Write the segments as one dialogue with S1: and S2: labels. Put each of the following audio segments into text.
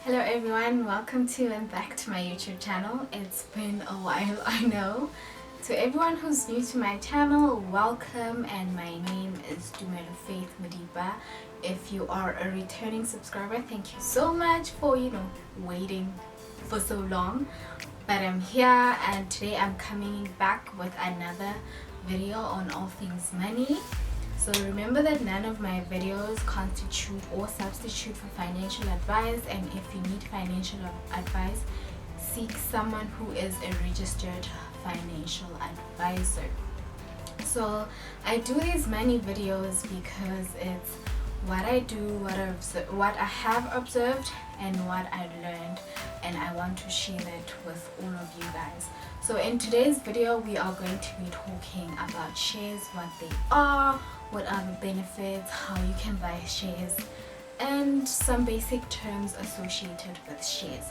S1: Hello everyone, welcome to and back to my YouTube channel. It's been a while, I know. To everyone who's new to my channel, welcome, and my name is Tumelo Modipa. If you are a returning subscriber, thank you so much for waiting for so long. But I'm here and today I'm coming back with another video on all things money. So remember that none of my videos constitute or substitute for financial advice, and if you need financial advice, seek someone who is a registered financial advisor. So I do these money videos because it's what I do, what I have observed and what I learned, and I want to share that with all of you guys. So in today's video we are going to be talking about shares, what they are, what are the benefits, how you can buy shares, and some basic terms associated with shares.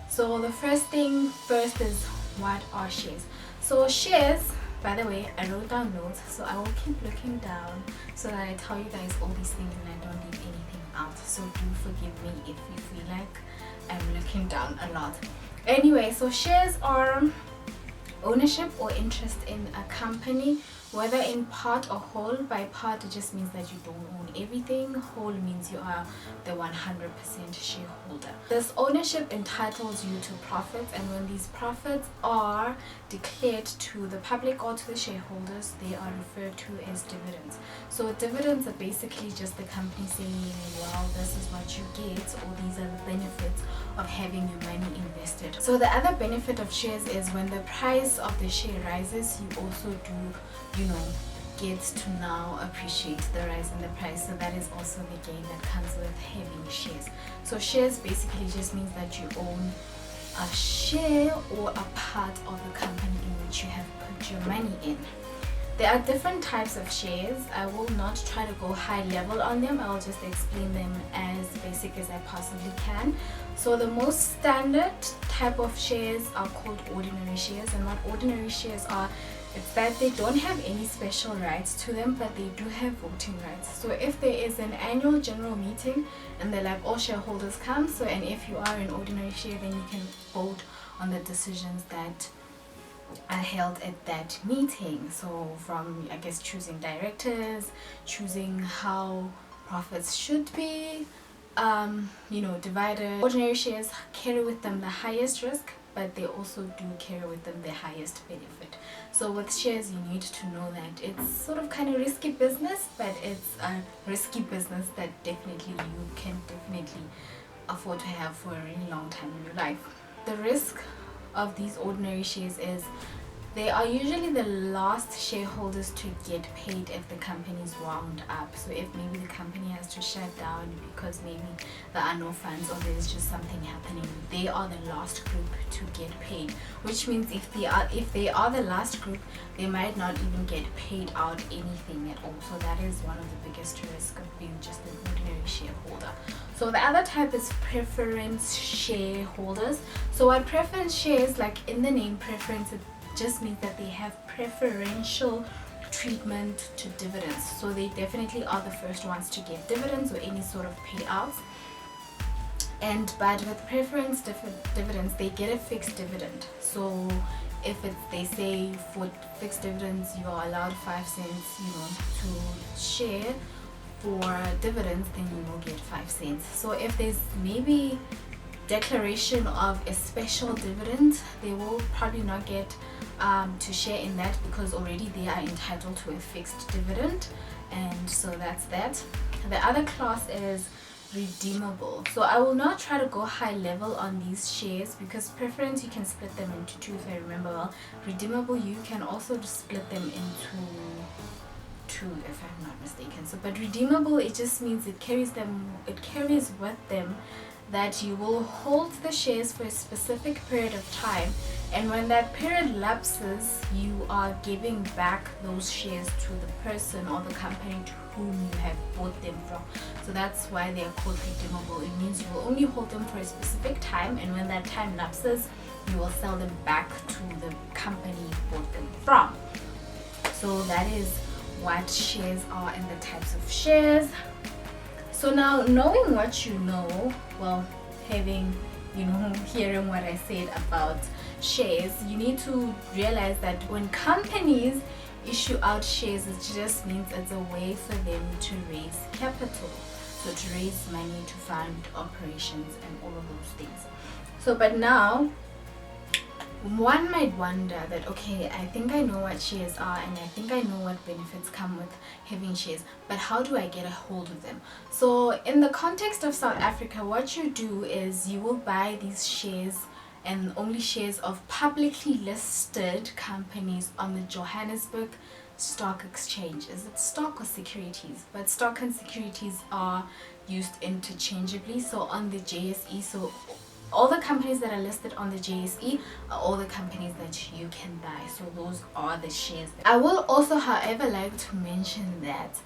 S1: So the first thing first is, what are shares? So shares, by the way, I wrote down notes, so I will keep looking down so that I tell you guys all these things and I don't leave anything out. So do forgive me if you feel like I'm looking down a lot. Anyway, so shares are ownership or interest in a company, whether in part or whole. By part, it just means that you don't own everything. Whole means you are the 100% shareholder. This ownership entitles you to profits, and when these profits are declared to the public or to the shareholders, they are referred to as dividends. So dividends are basically just the company saying, well, this is what you get, or these are the benefits of having your money invested. So the other benefit of shares is when the price of the share rises, you also do get to now appreciate the rise in the price. So that is also the gain that comes with having shares. So shares basically just means that you own a share or a part of the company in which you have put your money in. There are different types of shares. I will not try to go high level on them. I will just explain them as basic as I possibly can. So the most standard type of shares are called ordinary shares, and what ordinary shares are, it's that they don't have any special rights to them, but they do have voting rights. So if there is an annual general meeting and they're like, all shareholders come, so and if you are an ordinary share, then you can vote on the decisions that are held at that meeting. So from, I guess, choosing directors, choosing how profits should be divided. Ordinary shares carry with them the highest risk, but they also do carry with them the highest benefit. So with shares, you need to know that it's sort of kind of risky business, but it's a risky business that definitely you can afford to have for a really long time in your life. The risk of these ordinary shares is they are usually the last shareholders to get paid if the company is wound up. So if maybe the company has to shut down because maybe there are no funds or there's just something happening, they are the last group to get paid. Which means if they are the last group, they might not even get paid out anything at all. So that is one of the biggest risks of being just an ordinary shareholder. So the other type is preference shareholders. So what preference shares, like in the name preference, it just means that they have preferential treatment to dividends. So they definitely are the first ones to get dividends or any sort of payouts. But with preference dividends, they get a fixed dividend. So if they say for fixed dividends you are allowed 5 cents to share, for dividends then you will get 5 cents. So if there's maybe declaration of a special dividend, they will probably not get to share in that because already they are entitled to a fixed dividend, and so that's that. The other class is redeemable. So I will not try to go high level on these shares because preference you can split them into two, if I remember well. Redeemable you can also split them into two, if I'm not mistaken. So but redeemable, it just means it carries with them that you will hold the shares for a specific period of time, and when that period lapses, you are giving back those shares to the person or the company to whom you have bought them from. So that's why they are called redeemable. It means you will only hold them for a specific time, and when that time lapses, you will sell them back to the company you bought them from. So that is what shares are and the types of shares. So now, knowing what you know, well, having, hearing what I said about shares, you need to realize that when companies issue out shares, it just means it's a way for them to raise capital, so to raise money to fund operations and all of those things. So but now one might wonder that, okay, I think I know what shares are and I think I know what benefits come with having shares, but how do I get a hold of them? So in the context of South Africa, what you do is you will buy these shares, and only shares of publicly listed companies on the Johannesburg Stock Exchange. Is it stock or securities? But stock and securities are used interchangeably. So on the JSE, so all the companies that are listed on the JSE are all the companies that you can buy. So those are the shares. I will also, however, like to mention that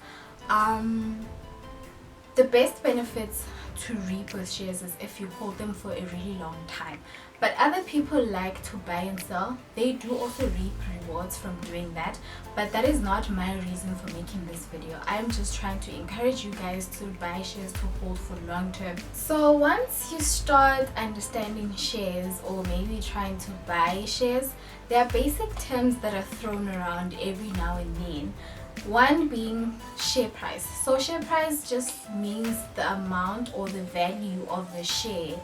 S1: the best benefits to reap with shares is if you hold them for a really long time. But other people like to buy and sell. They do also reap rewards from doing that, but that is not my reason for making this video. I'm just trying to encourage you guys to buy shares to hold for long term. So once you start understanding shares, or maybe trying to buy shares, there are basic terms that are thrown around every now and then. One being share price. So share price just means the amount or the value of the share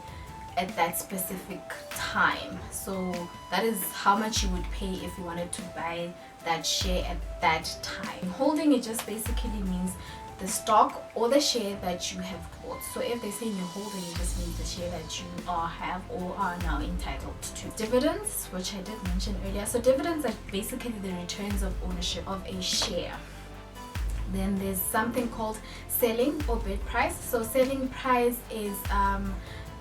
S1: at that specific time. So that is how much you would pay if you wanted to buy that share at that time. Holding, it just basically means the stock or the share that you have bought. So if they say you're holding, it just means the share that you have or are now entitled to. Dividends, which I did mention earlier. So dividends are basically the returns of ownership of a share. Then there's something called selling or bid price. So selling price is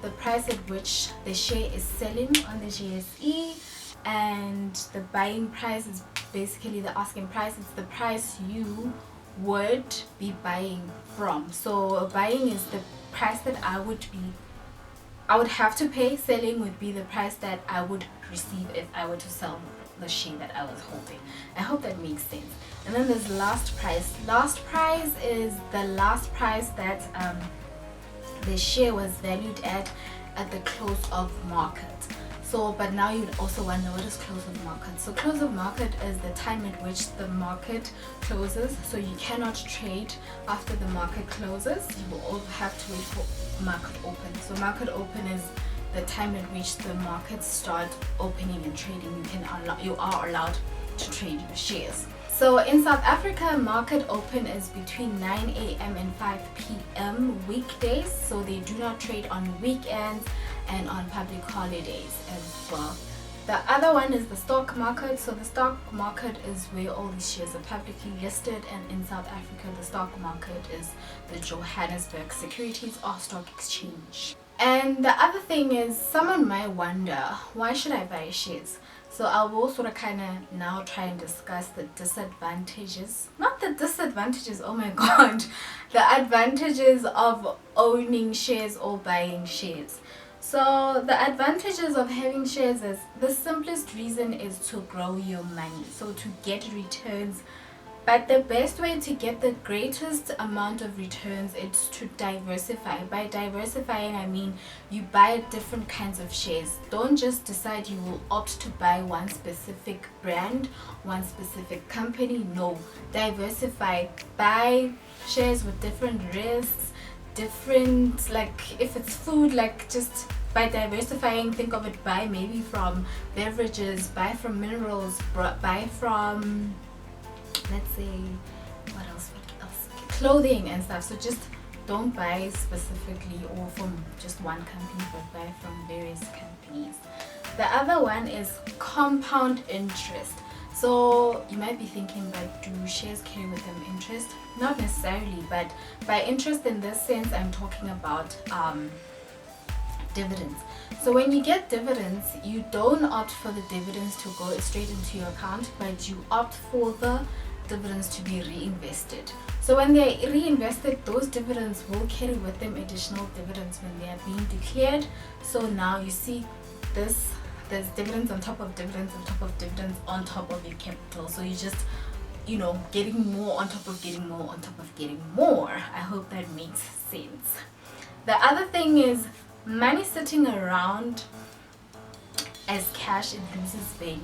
S1: the price at which the share is selling on the JSE, and the buying price is basically the asking price. It's the price you would be buying from. So buying is the price that I would have to pay. Selling would be the price that I would receive if I were to sell the share that I was holding. I hope that makes sense. And then there's last price. Last price is the last price that the share was valued at the close of market. So but now you'd also wonder, what is close of market? So close of market is the time at which the market closes. So you cannot trade after the market closes. You will all have to wait for market open. So market open is the time at which the markets start opening and trading. You are allowed to trade your shares. So in South Africa, market open is between 9 a.m. and 5 p.m. weekdays. So they do not trade on weekends and on public holidays as well. The other one is the stock market. So the stock market is where all these shares are publicly listed, and in South Africa, the stock market is the Johannesburg Securities or Stock Exchange. And the other thing is, someone might wonder, why should I buy shares? So I will sort of kind of now try and discuss the disadvantages, not the disadvantages, oh my god, the advantages of owning shares or buying shares. So the advantages of having shares is, the simplest reason is to grow your money, so to get returns. But the best way to get the greatest amount of returns is to diversify. By diversifying, I mean you buy different kinds of shares. Don't just decide you will opt to buy one specific brand, one specific company. No, diversify. Buy shares with different risks, different, like if it's food, like just by diversifying, think of it, buy maybe from beverages, buy from minerals, buy from, let's say, what else, clothing and stuff. So just don't buy specifically or from just one company, but buy from various companies. The other one is compound interest. So you might be thinking, but do shares carry with them interest? Not necessarily, but by interest in this sense, I'm talking about dividends. So when you get dividends, you don't opt for the dividends to go straight into your account, but you opt for the dividends to be reinvested. So when they're reinvested, those dividends will carry with them additional dividends when they are being declared. So now you see this, there's dividends on top of dividends on top of dividends on top of your capital. So you just, getting more on top of getting more on top of getting more. I hope that makes sense. The other thing is money sitting around as cash, it loses value.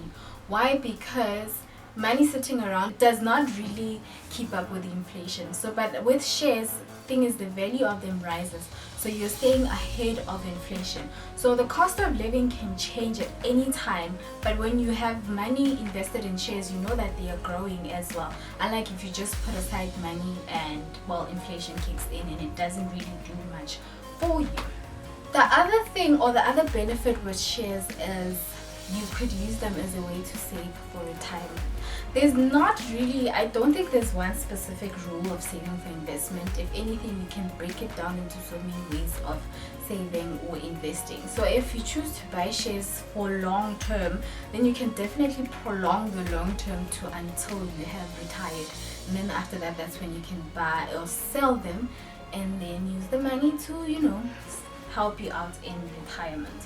S1: Why? Because money sitting around does not really keep up with the inflation. So but with shares, thing is, the value of them rises, so you're staying ahead of inflation. So the cost of living can change at any time, but when you have money invested in shares, you know that they are growing as well, unlike if you just put aside money and, well, inflation kicks in and it doesn't really do much for you. The other thing, or the other benefit with shares, is you could use them as a way to save for retirement. There's not really, I don't think there's one specific rule of saving for investment. If anything, you can break it down into so many ways of saving or investing. So if you choose to buy shares for long term, then you can definitely prolong the long term to until you have retired, and then after that, that's when you can buy or sell them and then use the money to, you know, help you out in retirement.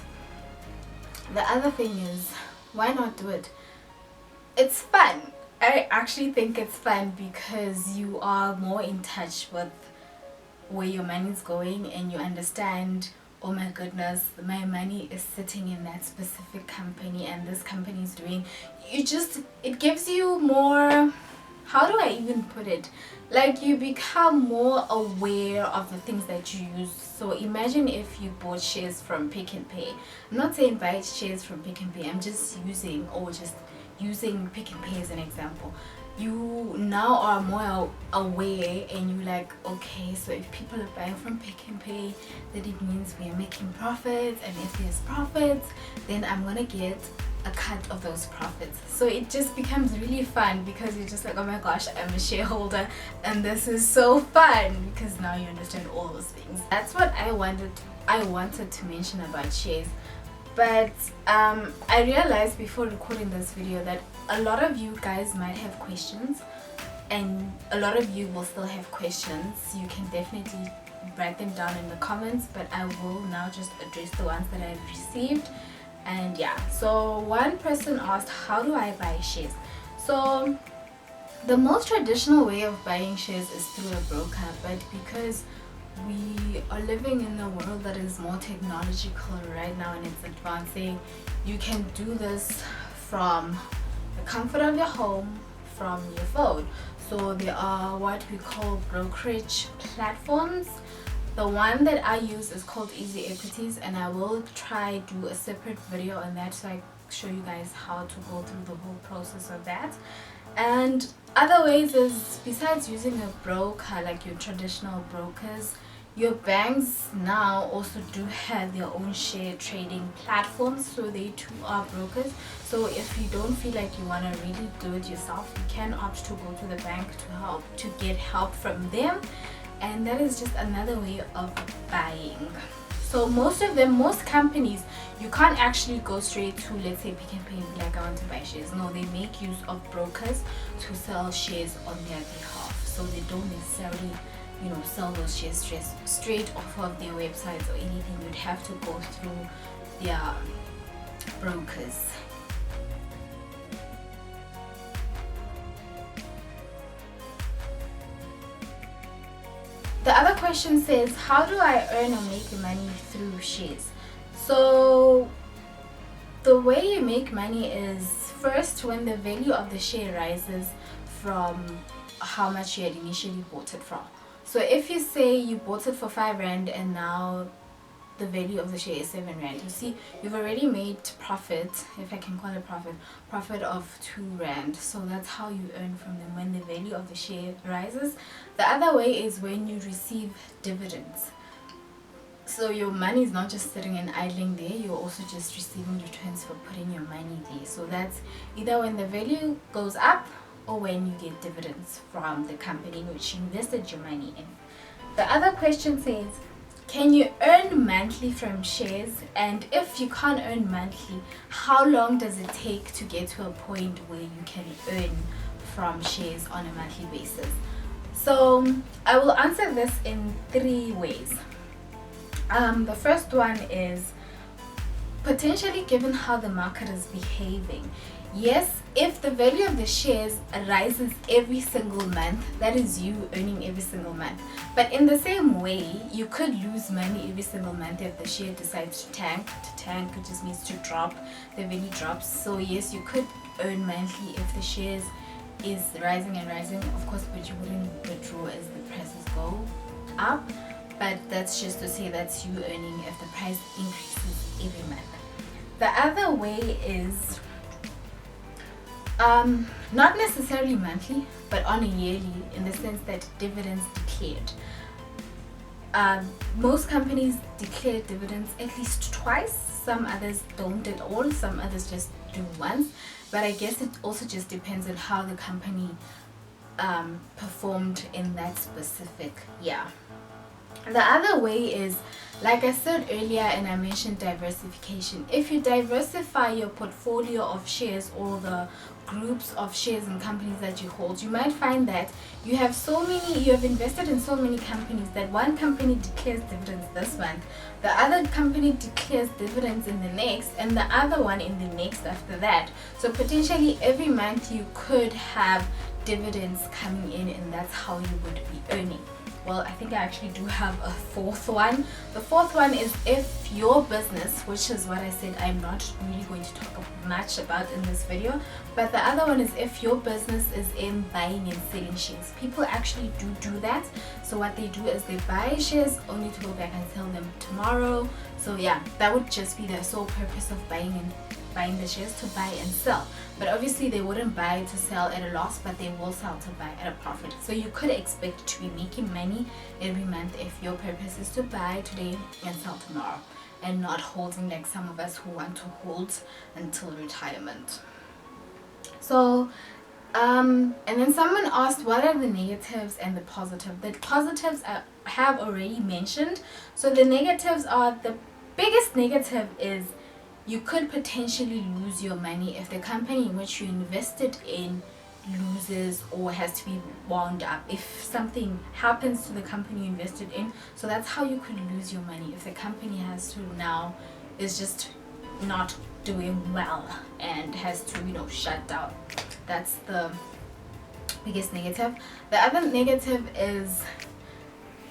S1: The other thing is, why not do it? It's fun. I actually think it's fun because you are more in touch with where your money is going, and you understand, oh my goodness, my money is sitting in that specific company and this company is doing, it gives you more, how do I even put it, like you become more aware of the things that you use. So imagine if you bought shares from Pick and Pay. I'm not saying buy shares from Pick and Pay, I'm just using Pick and Pay as an example. You now are more aware, and you like, okay, so if people are buying from Pick and Pay, then it means we are making profits, and if there's profits, then I'm gonna get a cut of those profits. So it just becomes really fun because you're just like, oh my gosh, I'm a shareholder and this is so fun, because now you understand all those things. That's what I wanted to mention about shares. But I realized before recording this video that a lot of you guys might have questions, and a lot of you will still have questions. You can definitely write them down in the comments, but I will now just address the ones that I've received. And yeah, so one person asked, how do I buy shares? So the most traditional way of buying shares is through a broker, but because we are living in a world that is more technological right now and it's advancing, you can do this from the comfort of your home, from your phone. So there are what we call brokerage platforms. The one that I use is called Easy Equities, and I will try do a separate video on that, so I show you guys how to go through the whole process of that. And other ways is, besides using a broker like your traditional brokers, your banks now also do have their own share trading platforms, so they too are brokers. So if you don't feel like you want to really do it yourself, you can opt to go to the bank to get help from them, and that is just another way of buying. So most companies, you can't actually go straight to, let's say, Pick and Pay and be like, I want to buy shares. No, they make use of brokers to sell shares on their behalf. So they don't necessarily, you know, sell those shares straight off of their websites or anything. You'd have to go through their brokers. The other question says, how do I earn or make money through shares? So the way you make money is, first, when the value of the share rises from how much you had initially bought it from. So if you say you bought it for 5 Rand and now the value of the share is 7 Rand, you see, you've already made profit, if I can call it profit of 2 Rand. So that's how you earn from them, when the value of the share rises. The other way is when you receive dividends. So your money is not just sitting and idling there, you're also just receiving returns for putting your money there. So that's either when the value goes up or when you get dividends from the company which you invested your money in. The other question says, can you earn monthly from shares? And if you can't earn monthly, how long does it take to get to a point where you can earn from shares on a monthly basis? So I will answer this in 3 ways. The first one is potentially given how the market is behaving. Yes, if the value of the shares rises every single month, that is you earning every single month. But in the same way, you could lose money every single month if the share decides to tank. To tank, it just means to drop. The value drops. So yes, you could earn monthly if the shares is rising and rising, of course, but you wouldn't withdraw as the prices go up. But that's just to say that's you earning if the price increases every month. The other way is not necessarily monthly, but on a yearly, in the sense that dividends declared. Most companies declare dividends at least twice. Some others don't at all. Some others just do once. But I guess it also just depends on how the company performed in that specific year. The other way is, like I said earlier, and I mentioned diversification. If you diversify your portfolio of shares or the groups of shares and companies that you hold, you might find that you have invested in so many companies that one company declares dividends this month, the other company declares dividends in the next, and the other one in the next after that. So potentially every month you could have dividends coming in, and that's how you would be earning. Well, I think I actually do have a fourth one. The fourth one is if your business, which is what I said I'm not really going to talk much about in this video, but the other one is if your business is in buying and selling shares. People actually do that. So what they do is they buy shares only to go back and sell them tomorrow. So yeah, that would just be the sole purpose of buying the shares, to buy and sell. But obviously they wouldn't buy to sell at a loss, but they will sell to buy at a profit. So you could expect to be making money every month if your purpose is to buy today and sell tomorrow, and not holding like some of us who want to hold until retirement. So and then someone asked, what are the negatives and the positive? The positives I have already mentioned. So the negatives are, the biggest negative is you could potentially lose your money if the company in which you invested in loses or has to be wound up. If something happens to the company you invested in, so that's how you could lose your money. If the company has to now is just not doing well and has to, shut down. That's the biggest negative. The other negative is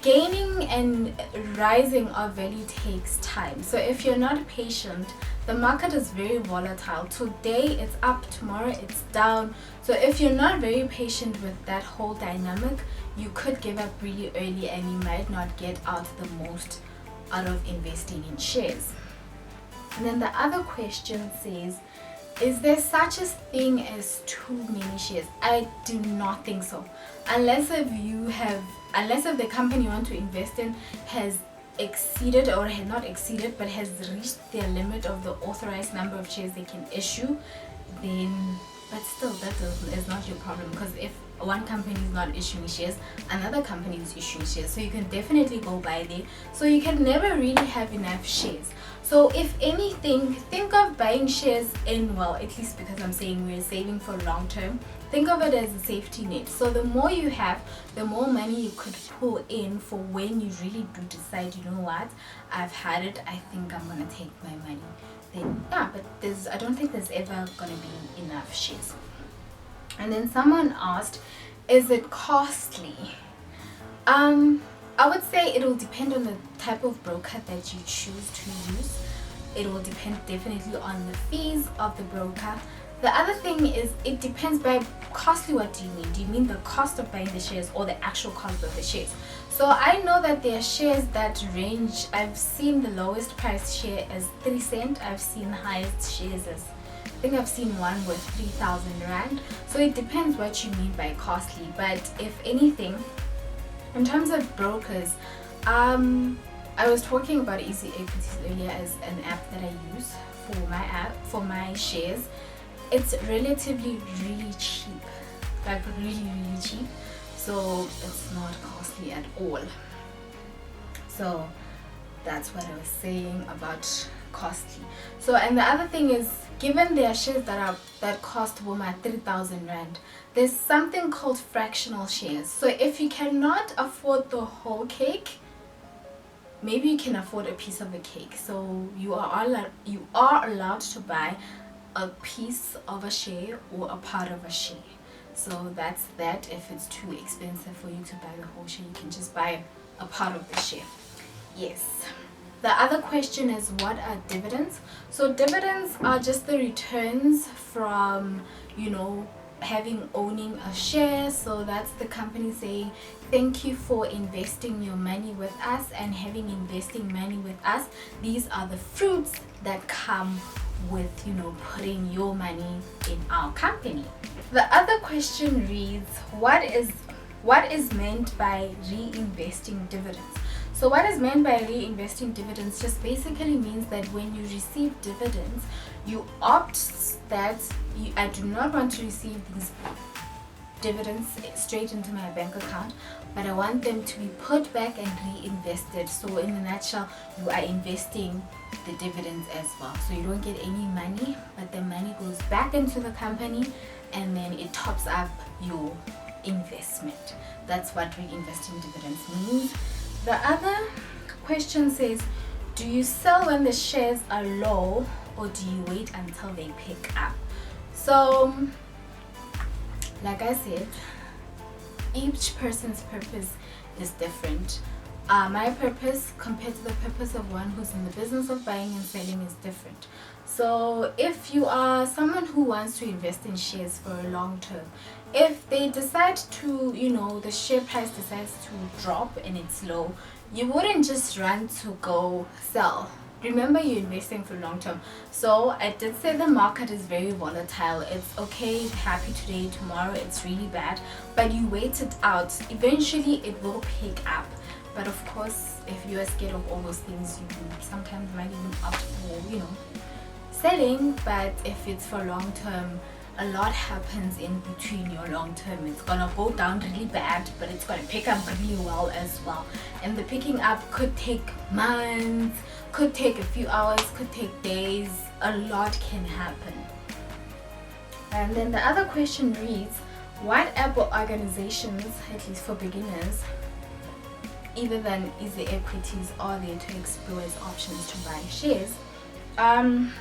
S1: gaining and rising of value takes time. So if you're not patient, the market is very volatile. Today it's up, tomorrow it's down. So if you're not very patient with that whole dynamic, you could give up really early and you might not get out the most out of investing in shares. And then the other question says, is there such a thing as too many shares? I do not think so. Unless if the company you want to invest in has exceeded, or had not exceeded, but has reached their limit of the authorized number of shares they can issue, then, but still that is not your problem, because if one company is not issuing shares, another company is issuing shares, so you can definitely go buy there. So you can never really have enough shares. So if anything, think of buying shares in, well, at least because I'm saying we're saving for long term, think of it as a safety net. So the more you have, the more money you could pull in for when you really do decide, you know what, I've had it, I think I'm gonna take my money. Then yeah, but I don't think there's ever gonna be enough shares. And then someone asked, is it costly? I would say it will depend on the type of broker that you choose to use. It will depend definitely on the fees of the broker. The other thing is, it depends. By costly, what do you mean? Do you mean the cost of buying the shares or the actual cost of the shares? So I know that there are shares that range. I've seen the lowest price share as 3 cents. I've seen highest shares as, I think I've seen one with 3,000 Rand. So it depends what you mean by costly. But if anything, in terms of brokers, I was talking about Easy Equities earlier as an app that I use for my shares. It's relatively really cheap, like really cheap. So it's not costly at all. So that's what I was saying about costly. So, and the other thing is, given there are shares that cost Woma 3,000 Rand, there's something called fractional shares. So if you cannot afford the whole cake, maybe you can afford a piece of a cake. So you are allowed to buy a piece of a share or a part of a share. So that's that. If it's too expensive for you to buy the whole share, you can just buy a part of the share. Yes. The other question is, what are dividends? So dividends are just the returns from, owning a share. So that's the company saying thank you for investing your money with us, and having investing money with us, these are the fruits that come with putting your money in our company. The other question reads, what is meant by reinvesting dividends? So what is meant by reinvesting dividends just basically means that when you receive dividends, you opt that I do not want to receive these dividends straight into my bank account, but I want them to be put back and reinvested. So in a nutshell, you are investing the dividends as well. So you don't get any money, but the money goes back into the company, and then it tops up your investment. That's what reinvesting dividends means. The other question says, do you sell when the shares are low, or do you wait until they pick up? So like I said, each person's purpose is different. My purpose compared to the purpose of one who's in the business of buying and selling is different. So if you are someone who wants to invest in shares for a long term, if they decide to, the share price decides to drop and it's low, you wouldn't just run to go sell. Remember, you're investing for long term. So I did say the market is very volatile. It's okay, happy today, tomorrow it's really bad, but you wait it out. Eventually it will pick up. But of course, if you are scared of all those things, you sometimes might even opt for, selling. But if it's for long term, a lot happens in between your long term. It's gonna go down really bad, but it's gonna pick up really well as well. And the picking up could take months, could take a few hours, could take days. A lot can happen. And then the other question reads, what app or organizations, at least for beginners, either than Easy Equities, are there to explore as options to buy shares?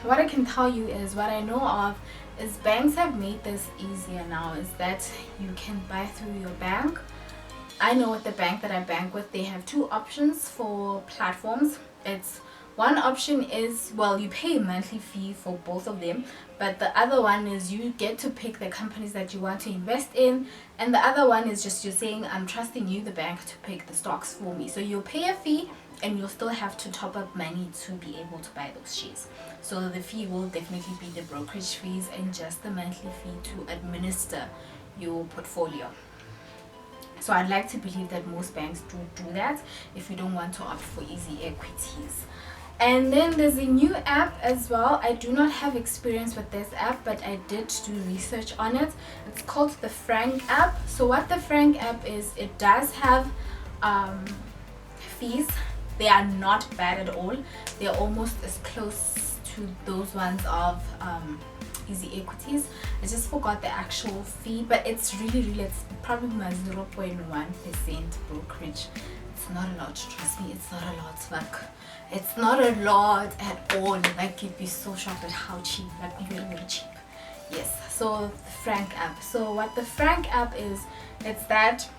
S1: What I can tell you is, what I know of is banks have made this easier now, is that you can buy through your bank. I know with the bank that I bank with, they have two options for platforms. It's one option is, well, you pay a monthly fee for both of them, but the other one is you get to pick the companies that you want to invest in, and the other one is just you're saying, I'm trusting you, the bank, to pick the stocks for me. So you'll pay a fee, and you'll still have to top up money to be able to buy those shares. So the fee will definitely be the brokerage fees and just the monthly fee to administer your portfolio. So I'd like to believe that most banks do that if you don't want to opt for Easy Equities. And then there's a new app as well. I do not have experience with this app, but I did do research on it. It's called the Frank app. So what the Frank app is, it does have fees. They are not bad at all. They're almost as close to those ones of Easy Equities. I just forgot the actual fee, but it's really, it's probably my 0.1% brokerage. It's not a lot, trust me, it's not a lot. Like, it's not a lot at all. Like, you'd be so shocked at how cheap, like very cheap. Yes, so the Frank app. So what the Frank app is, it's that,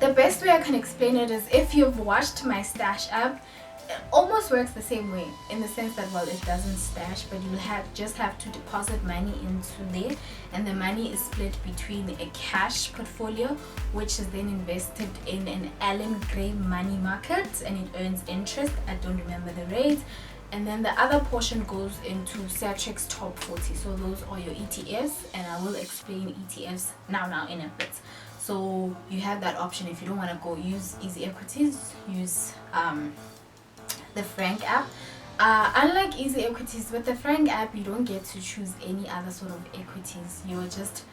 S1: the best way I can explain it is, if you've watched my Stash app, it almost works the same way, in the sense that, well, it doesn't stash, but you just have to deposit money into there, and the money is split between a cash portfolio, which is then invested in an Allen Gray money market, and it earns interest. I don't remember the rate. And then the other portion goes into Satrix Top 40. So those are your ETFs, and I will explain ETFs now in a bit. So you have that option. If you don't want to go use Easy Equities, use the Frank app. Unlike Easy Equities, with the Frank app, you don't get to choose any other sort of equities. You're just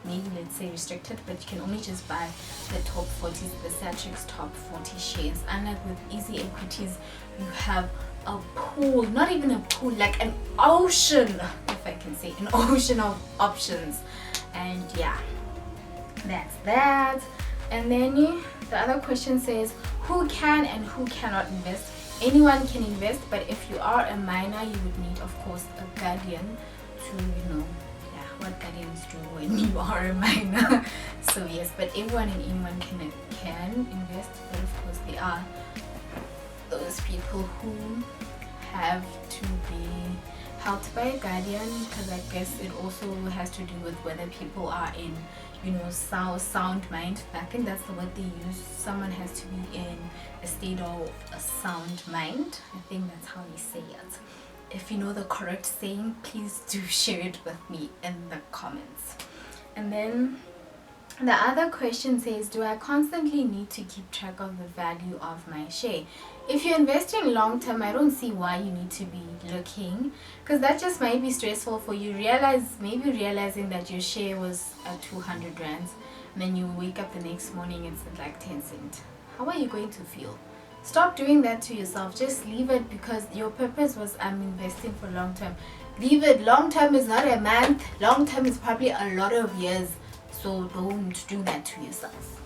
S1: maybe, let's say, restricted, but you can only just buy the top 40, the Satrix top 40 shares. Unlike with Easy Equities, you have a pool, not even a pool, like an ocean, if I can say, an ocean of options. And yeah, that's that. And then the other question says, who can and who cannot invest? Anyone can invest, but if you are a minor, you would need, of course, a guardian to, what guardians do when you are a minor. So yes, but everyone and anyone can invest, but of course there are those people who have to be helped by a guardian, because I guess it also has to do with whether people are in, you know, sound mind. I think that's the word they use. Someone has to be in a state of a sound mind. I think that's how they say it. If you know the correct saying, please do share it with me in the comments. And then the other question says, do I constantly need to keep track of the value of my share? If you're investing long term, I don't see why you need to be looking, because that just might be stressful for you. Maybe realizing that your share was at 200 rands, and then you wake up the next morning it's at like 10 cents. How are you going to feel? Stop doing that to yourself. Just leave it, because your purpose was, I'm investing for long term. Leave it. Long term is not a month. Long term is probably a lot of years. So don't do that to yourself.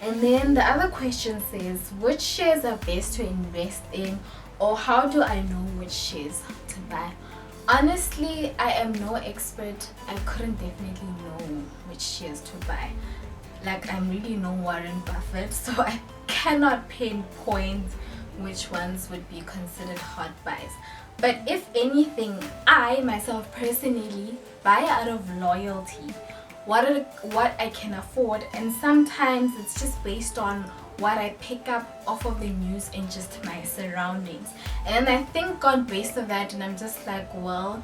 S1: And then the other question says, which shares are best to invest in, or how do I know which shares to buy? Honestly, I am no expert. I couldn't definitely know which shares to buy. Like, I'm really no Warren Buffett, so I cannot pinpoint which ones would be considered hot buys. But if anything, I myself personally buy out of loyalty, what I can afford, and sometimes it's just based on what I pick up off of the news and just my surroundings. And I think on based on that, and I'm just like, well,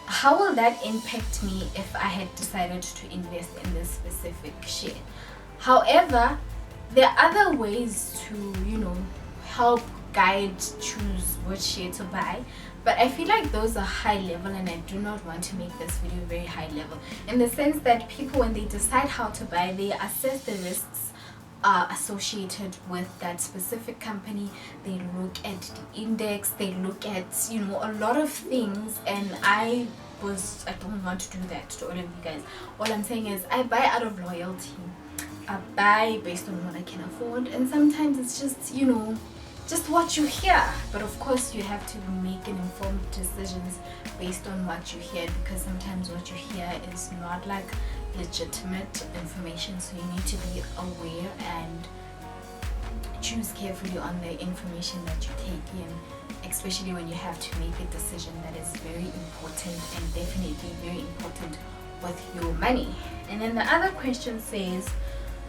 S1: how will that impact me if I had decided to invest in this specific share? However, there are other ways to, you know, help guide choose which share to buy, but I feel like those are high level, and I do not want to make this video very high level, in the sense that people, when they decide how to buy, they assess the risks associated with that specific company. They look at the index, they look at, you know, a lot of things, and I don't want to do that to all of you guys. All I'm saying is I buy out of loyalty. I buy based on what I can afford, and sometimes it's just, you know, just what you hear. But of course you have to make an informed decisions based on what you hear, because sometimes what you hear is not like legitimate information, so you need to be aware and choose carefully on the information that you take in, especially when you have to make a decision that is very important, and definitely very important with your money. And then the other question says,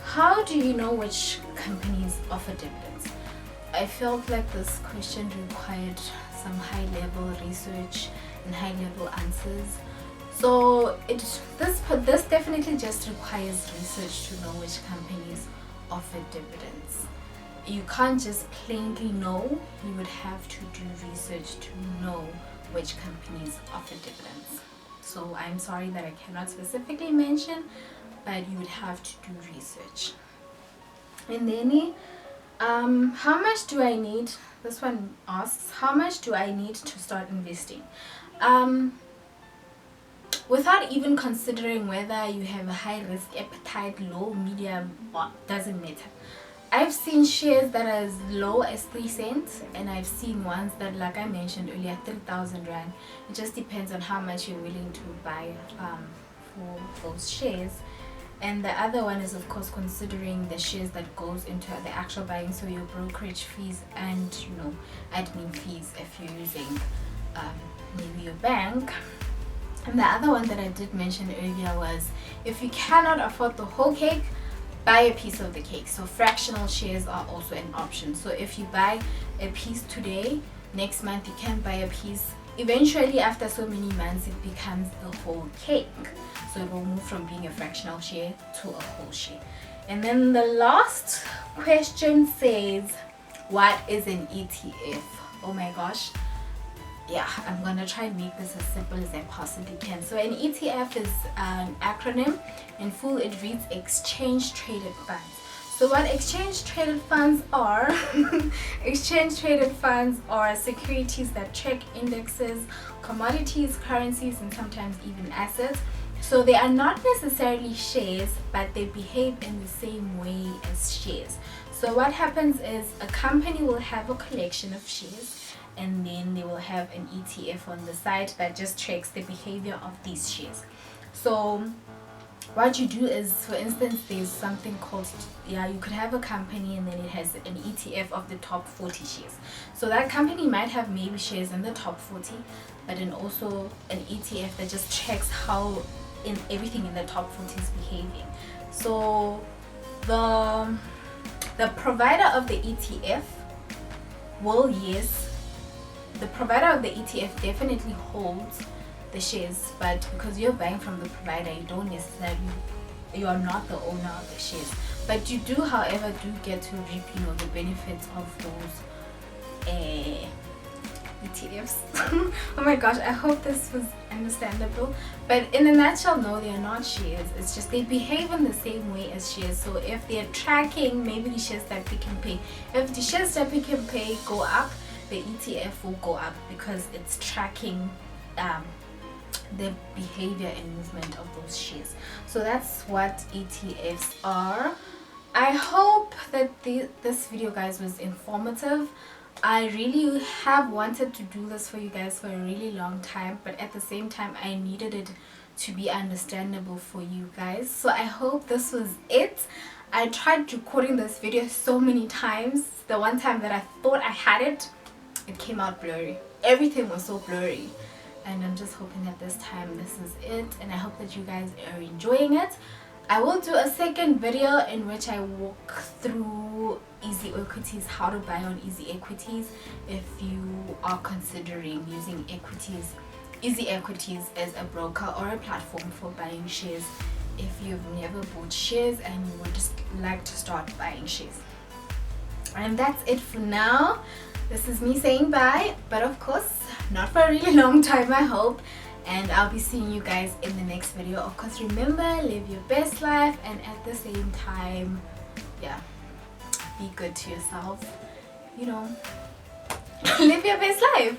S1: how do you know which companies offer dividends? I felt like this question required some high-level research and high-level answers. So this definitely just requires research to know which companies offer dividends. You can't just plainly know. You would have to do research to know which companies offer dividends. So I'm sorry that I cannot specifically mention, but you would have to do research. And then how much do I need? This one asks, how much do I need to start investing? Without even considering whether you have a high risk appetite, low, medium, or doesn't matter. I've seen shares that are as low as 3 cents, and I've seen ones that, like I mentioned earlier, 3,000 rand. It just depends on how much you're willing to buy for those shares. And the other one is, of course, considering the shares that goes into the actual buying, so your brokerage fees and, you know, admin fees if you're using maybe your bank. And the other one that I did mention earlier was, if you cannot afford the whole cake, buy a piece of the cake. So fractional shares are also an option. So if you buy a piece today, next month you can buy a piece. Eventually, after so many months, it becomes the whole cake. So it will move from being a fractional share to a whole share. And then the last question says, what is an ETF? Oh my gosh. Yeah, I'm gonna try and make this as simple as I possibly can. So an ETF is an acronym. In full, it reads exchange traded funds. So what exchange traded funds are, exchange traded funds are securities that track indexes, commodities, currencies, and sometimes even assets. So they are not necessarily shares, but they behave in the same way as shares. So what happens is, a company will have a collection of shares, and then they will have an ETF on the side that just tracks the behavior of these shares. So what you do is, for instance, there's something called, yeah, you could have a company and then it has an ETF of the top 40 shares. So that company might have maybe shares in the top 40, but then also an ETF that just checks how everything in the top 40 is behaving. So the provider of the ETF will, yes, the provider of the ETF definitely holds the shares, but because you're buying from the provider, you are not the owner of the shares, but you do, however, do get to reap, the benefits of those ETFs. Oh my gosh, I hope this was understandable. But in a nutshell, no, they are not shares. It's just they behave in the same way as shares. So if they're tracking maybe the shares that Pick n Pay, if the shares that Pick n Pay go up, the ETF will go up because it's tracking the behavior and movement of those shares. So that's what ETFs are. I hope that this video, guys, was informative. I really have wanted to do this for you guys for a really long time, but at the same time I needed it to be understandable for you guys. So I hope this was it. I tried recording this video so many times. The one time that I thought I had it, it came out blurry. Everything was so blurry, and I'm just hoping that this time this is it, and I hope that you guys are enjoying it. I will do a second video in which I walk through easy equities, how to buy on easy equities if you are considering using easy equities as a broker or a platform for buying shares if you've never bought shares and you would just like to start buying shares. And that's it for now. This is me saying bye, but of course not for a really long time, I hope. And I'll be seeing you guys in the next video. Of course, remember, live your best life, and at the same time, yeah, be good to yourself, live your best life.